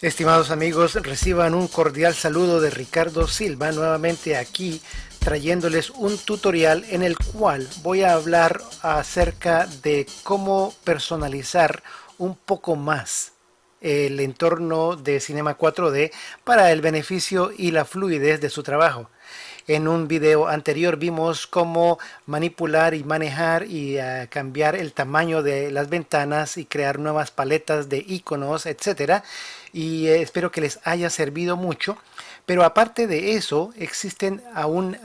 Estimados amigos, reciban un cordial saludo de Ricardo Silva, nuevamente aquí trayéndoles un tutorial en el cual voy a hablar acerca de cómo personalizar un poco más el entorno de Cinema 4D para el beneficio y la fluidez de su trabajo. En un video anterior vimos cómo manipular y manejar y cambiar el tamaño de las ventanas y crear nuevas paletas de iconos, etcétera. Y espero que les haya servido mucho. Pero aparte de eso, existen aún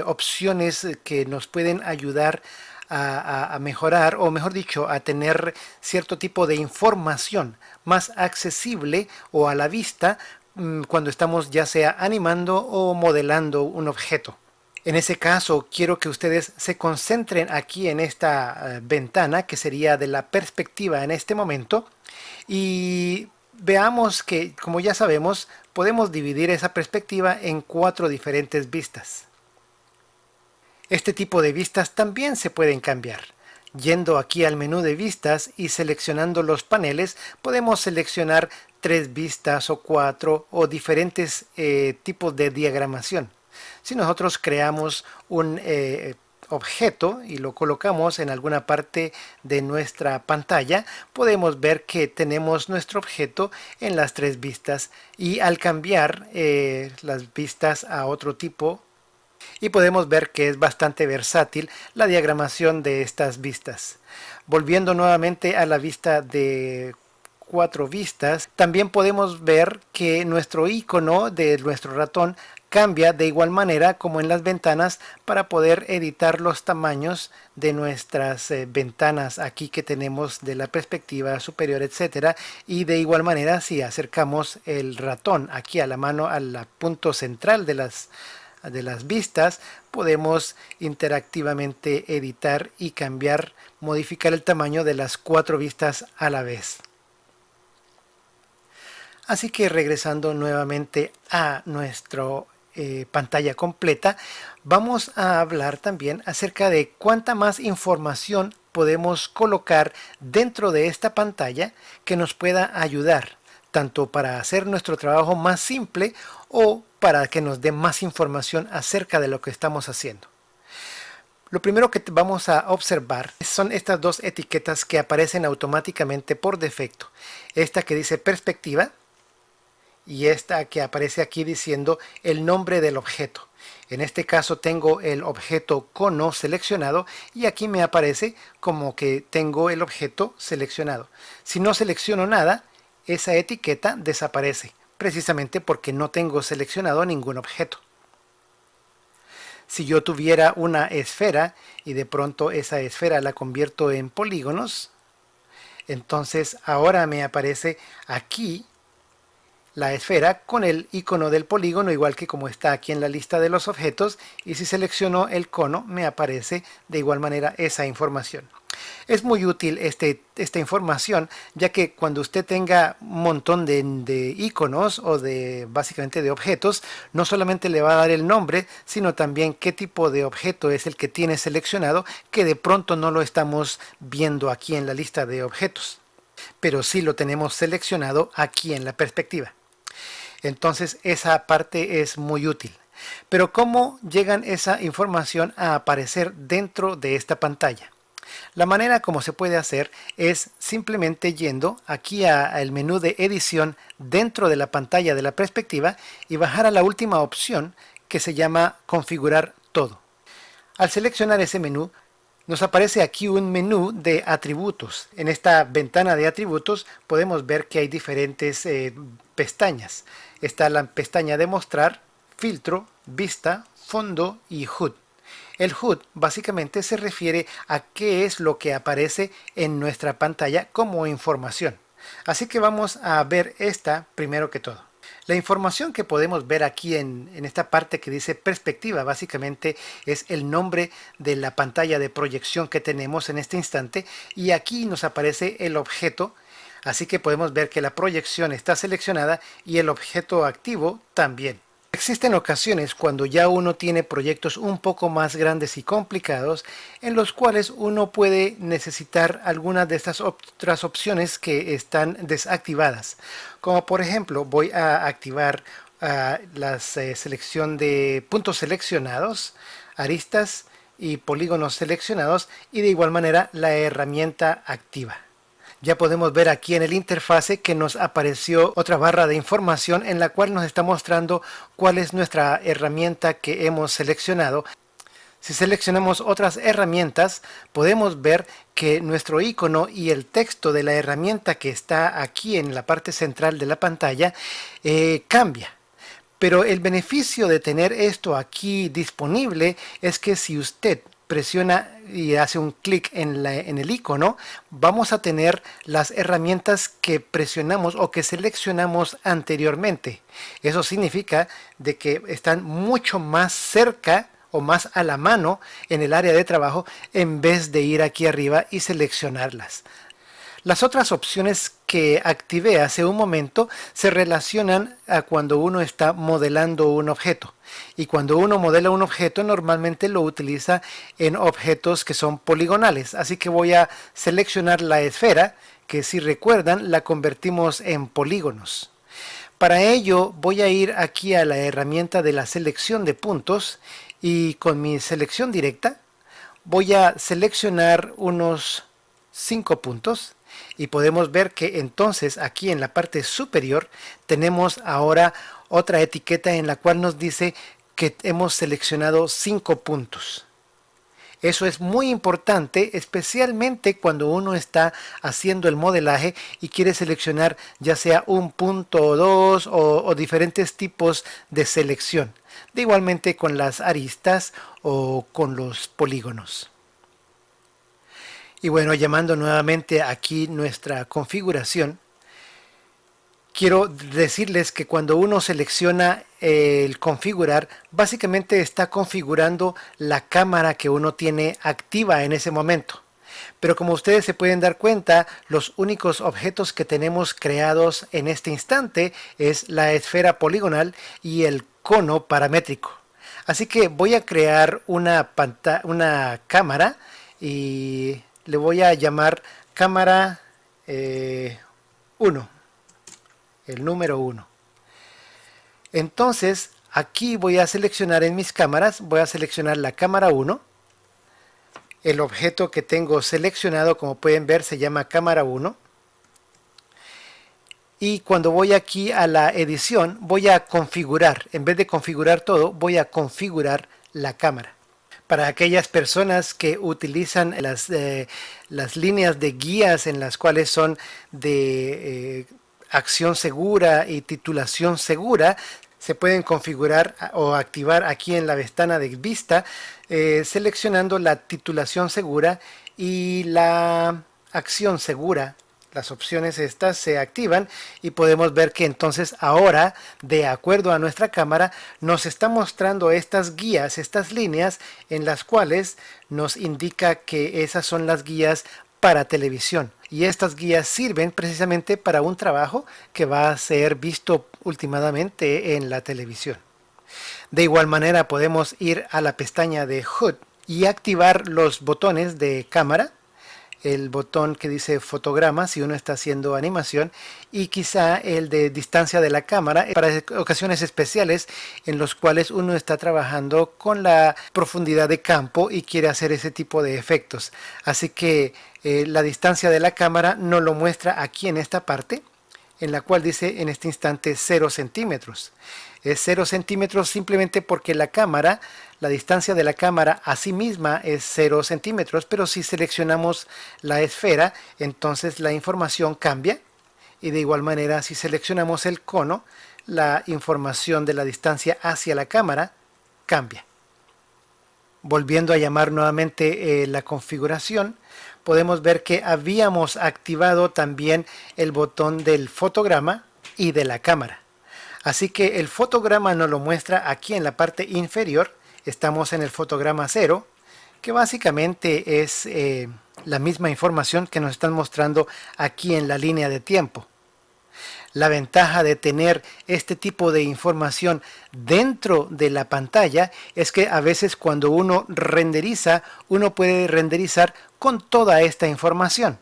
opciones que nos pueden ayudar a mejorar, o mejor dicho, a tener cierto tipo de información más accesible o a la vista cuando estamos ya sea animando o modelando un objeto. En ese caso, quiero que ustedes se concentren aquí en esta ventana que sería de la perspectiva en este momento y veamos que, como ya sabemos, podemos dividir esa perspectiva en 4 diferentes vistas. Este tipo de vistas también se pueden cambiar. Yendo aquí al menú de vistas y seleccionando los paneles, podemos seleccionar 3 vistas o 4 o diferentes tipos de diagramación. Si nosotros creamos un objeto y lo colocamos en alguna parte de nuestra pantalla, podemos ver que tenemos nuestro objeto en las 3 vistas y al cambiar las vistas a otro tipo, y podemos ver que es bastante versátil la diagramación de estas vistas. Volviendo nuevamente a la vista de 4 vistas, también podemos ver que nuestro icono de nuestro ratón cambia de igual manera como en las ventanas para poder editar los tamaños de nuestras ventanas aquí que tenemos de la perspectiva superior, etcétera. Y de igual manera, si acercamos el ratón aquí a la mano al punto central de las vistas, podemos interactivamente editar y cambiar, modificar el tamaño de las 4 vistas a la vez. Así que regresando nuevamente a nuestra pantalla completa, vamos a hablar también acerca de cuánta más información podemos colocar dentro de esta pantalla que nos pueda ayudar tanto para hacer nuestro trabajo más simple o para que nos dé más información acerca de lo que estamos haciendo. Lo primero que vamos a observar son estas 2 etiquetas que aparecen automáticamente por defecto. Esta que dice perspectiva y esta que aparece aquí diciendo el nombre del objeto. En este caso tengo el objeto cono seleccionado y aquí me aparece como que tengo el objeto seleccionado. Si no selecciono nada, esa etiqueta desaparece, precisamente porque no tengo seleccionado ningún objeto. Si yo tuviera una esfera y de pronto esa esfera la convierto en polígonos, entonces ahora me aparece aquí la esfera con el icono del polígono, igual que como está aquí en la lista de los objetos, y si selecciono el cono me aparece de igual manera esa información. Es muy útil esta información, ya que cuando usted tenga un montón de iconos o básicamente de objetos, no solamente le va a dar el nombre, sino también qué tipo de objeto es el que tiene seleccionado, que de pronto no lo estamos viendo aquí en la lista de objetos, pero sí lo tenemos seleccionado aquí en la perspectiva. Entonces esa parte es muy útil. Pero ¿cómo llegan esa información a aparecer dentro de esta pantalla? La manera como se puede hacer es simplemente yendo aquí al menú de edición dentro de la pantalla de la perspectiva y bajar a la última opción que se llama configurar todo. Al seleccionar ese menú, nos aparece aquí un menú de atributos. En esta ventana de atributos podemos ver que hay diferentes pestañas. Está la pestaña de mostrar, filtro, vista, fondo y HUD. El HUD básicamente se refiere a qué es lo que aparece en nuestra pantalla como información. Así que vamos a ver esta primero que todo. La información que podemos ver aquí en esta parte que dice perspectiva básicamente es el nombre de la pantalla de proyección que tenemos en este instante y aquí nos aparece el objeto, así que podemos ver que la proyección está seleccionada y el objeto activo también. Existen ocasiones cuando ya uno tiene proyectos un poco más grandes y complicados en los cuales uno puede necesitar algunas de estas otras opciones que están desactivadas. Como por ejemplo, voy a activar la selección de puntos seleccionados, aristas y polígonos seleccionados, y de igual manera la herramienta activa. Ya podemos ver aquí en el interfase que nos apareció otra barra de información en la cual nos está mostrando cuál es nuestra herramienta que hemos seleccionado. Si seleccionamos otras herramientas, podemos ver que nuestro icono y el texto de la herramienta que está aquí en la parte central de la pantalla cambia. Pero el beneficio de tener esto aquí disponible es que si usted presiona y hace un clic en el icono, vamos a tener las herramientas que presionamos o que seleccionamos anteriormente. Eso significa de que están mucho más cerca o más a la mano en el área de trabajo en vez de ir aquí arriba y seleccionarlas. Las otras opciones que activé hace un momento se relacionan a cuando uno está modelando un objeto. Y cuando uno modela un objeto normalmente lo utiliza en objetos que son poligonales. Así que voy a seleccionar la esfera, que si recuerdan la convertimos en polígonos. Para ello voy a ir aquí a la herramienta de la selección de puntos y con mi selección directa voy a seleccionar unos 5 puntos. Y podemos ver que entonces aquí en la parte superior tenemos ahora otra etiqueta en la cual nos dice que hemos seleccionado 5 puntos. Eso es muy importante, especialmente cuando uno está haciendo el modelaje y quiere seleccionar ya sea un punto o dos o diferentes tipos de selección. De igualmente con las aristas o con los polígonos. Y bueno, llamando nuevamente aquí nuestra configuración, quiero decirles que cuando uno selecciona el configurar, básicamente está configurando la cámara que uno tiene activa en ese momento. Pero como ustedes se pueden dar cuenta, los únicos objetos que tenemos creados en este instante es la esfera poligonal y el cono paramétrico. Así que voy a crear una cámara y le voy a llamar cámara 1, el número 1. Entonces aquí voy a seleccionar en mis cámaras, voy a seleccionar la cámara 1. El objeto que tengo seleccionado, como pueden ver, se llama cámara 1. Y cuando voy aquí a la edición, voy a configurar, en vez de configurar todo, voy a configurar la cámara. Para aquellas personas que utilizan las líneas de guías en las cuales son de acción segura y titulación segura, se pueden configurar o activar aquí en la ventana de vista, seleccionando la titulación segura y la acción segura. Las opciones estas se activan y podemos ver que entonces ahora, de acuerdo a nuestra cámara, nos está mostrando estas guías, estas líneas en las cuales nos indica que esas son las guías para televisión. Y estas guías sirven precisamente para un trabajo que va a ser visto últimamente en la televisión. De igual manera podemos ir a la pestaña de HUD y activar los botones de cámara. El botón que dice fotograma si uno está haciendo animación y quizá el de distancia de la cámara para ocasiones especiales en los cuales uno está trabajando con la profundidad de campo y quiere hacer ese tipo de efectos. Así que la distancia de la cámara nos lo muestra aquí en esta parte, en la cual dice en este instante 0 centímetros. Es 0 centímetros simplemente porque la cámara, la distancia de la cámara a sí misma es 0 centímetros, pero si seleccionamos la esfera, entonces la información cambia. Y de igual manera, si seleccionamos el cono, la información de la distancia hacia la cámara cambia. Volviendo a llamar nuevamente la configuración, podemos ver que habíamos activado también el botón del fotograma y de la cámara. Así que el fotograma nos lo muestra aquí en la parte inferior. Estamos en el fotograma 0, que básicamente es la misma información que nos están mostrando aquí en la línea de tiempo. La ventaja de tener este tipo de información dentro de la pantalla es que a veces cuando uno renderiza, uno puede renderizar con toda esta información.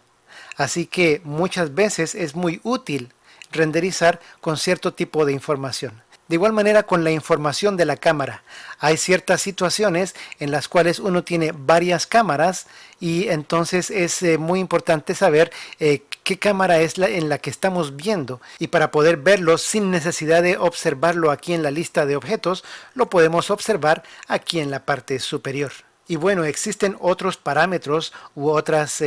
Así que muchas veces es muy útil renderizar con cierto tipo de información. De igual manera con la información de la cámara. Hay ciertas situaciones en las cuales uno tiene varias cámaras y entonces es muy importante saber qué cámara es en la que estamos viendo. Y para poder verlo sin necesidad de observarlo aquí en la lista de objetos, lo podemos observar aquí en la parte superior. Y bueno, existen otros parámetros u otras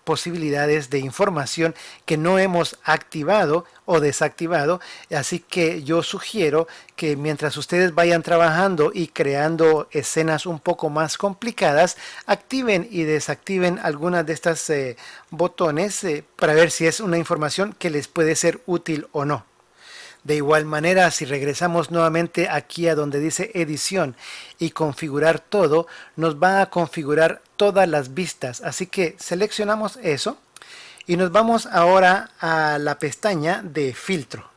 posibilidades de información que no hemos activado o desactivado, así que yo sugiero que mientras ustedes vayan trabajando y creando escenas un poco más complicadas, activen y desactiven algunas de estas botones para ver si es una información que les puede ser útil o no. De igual manera, si regresamos nuevamente aquí a donde dice edición y configurar todo, nos va a configurar todas las vistas. Así que seleccionamos eso y nos vamos ahora a la pestaña de filtro.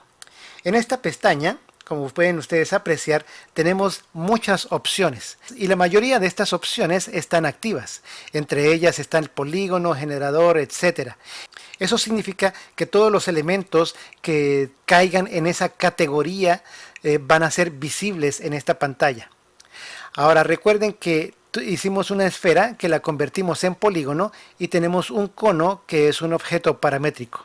En esta pestaña, como pueden ustedes apreciar, tenemos muchas opciones y la mayoría de estas opciones están activas. Entre ellas está el polígono, generador, etcétera. Eso significa que todos los elementos que caigan en esa categoría van a ser visibles en esta pantalla. Ahora recuerden que hicimos una esfera que la convertimos en polígono y tenemos un cono que es un objeto paramétrico.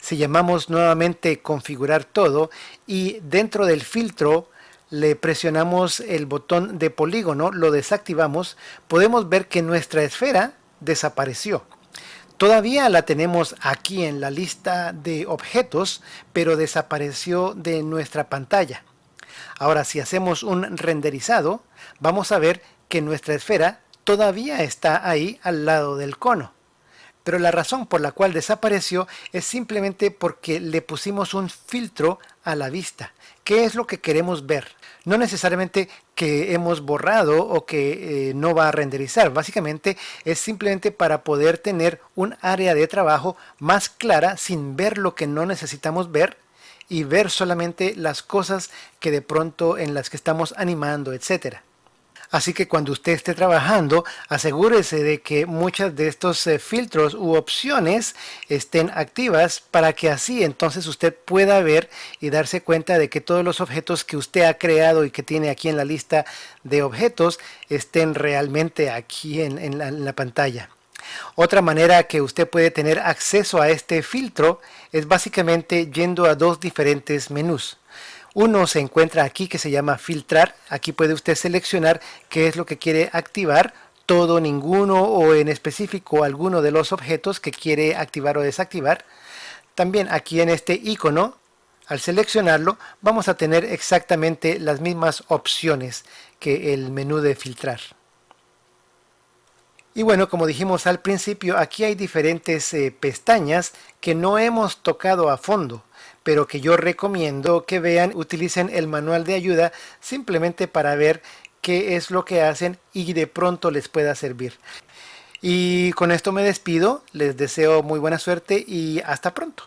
Si llamamos nuevamente configurar todo y dentro del filtro le presionamos el botón de polígono, lo desactivamos, podemos ver que nuestra esfera desapareció. Todavía la tenemos aquí en la lista de objetos, pero desapareció de nuestra pantalla. Ahora, si hacemos un renderizado, vamos a ver que nuestra esfera todavía está ahí al lado del cono. Pero la razón por la cual desapareció es simplemente porque le pusimos un filtro a la vista. ¿Qué es lo que queremos ver? No necesariamente que hemos borrado o que no va a renderizar. Básicamente es simplemente para poder tener un área de trabajo más clara sin ver lo que no necesitamos ver y ver solamente las cosas que de pronto en las que estamos animando, etcétera. Así que cuando usted esté trabajando, asegúrese de que muchas de estos filtros u opciones estén activas para que así entonces usted pueda ver y darse cuenta de que todos los objetos que usted ha creado y que tiene aquí en la lista de objetos estén realmente aquí en la pantalla. Otra manera que usted puede tener acceso a este filtro es básicamente yendo a dos diferentes menús. Uno se encuentra aquí que se llama filtrar. Aquí puede usted seleccionar qué es lo que quiere activar, todo, ninguno o en específico alguno de los objetos que quiere activar o desactivar. También aquí en este icono, al seleccionarlo, vamos a tener exactamente las mismas opciones que el menú de filtrar. Y bueno, como dijimos al principio, aquí hay diferentes pestañas que no hemos tocado a fondo, pero que yo recomiendo que vean, utilicen el manual de ayuda simplemente para ver qué es lo que hacen y de pronto les pueda servir. Y con esto me despido, les deseo muy buena suerte y hasta pronto.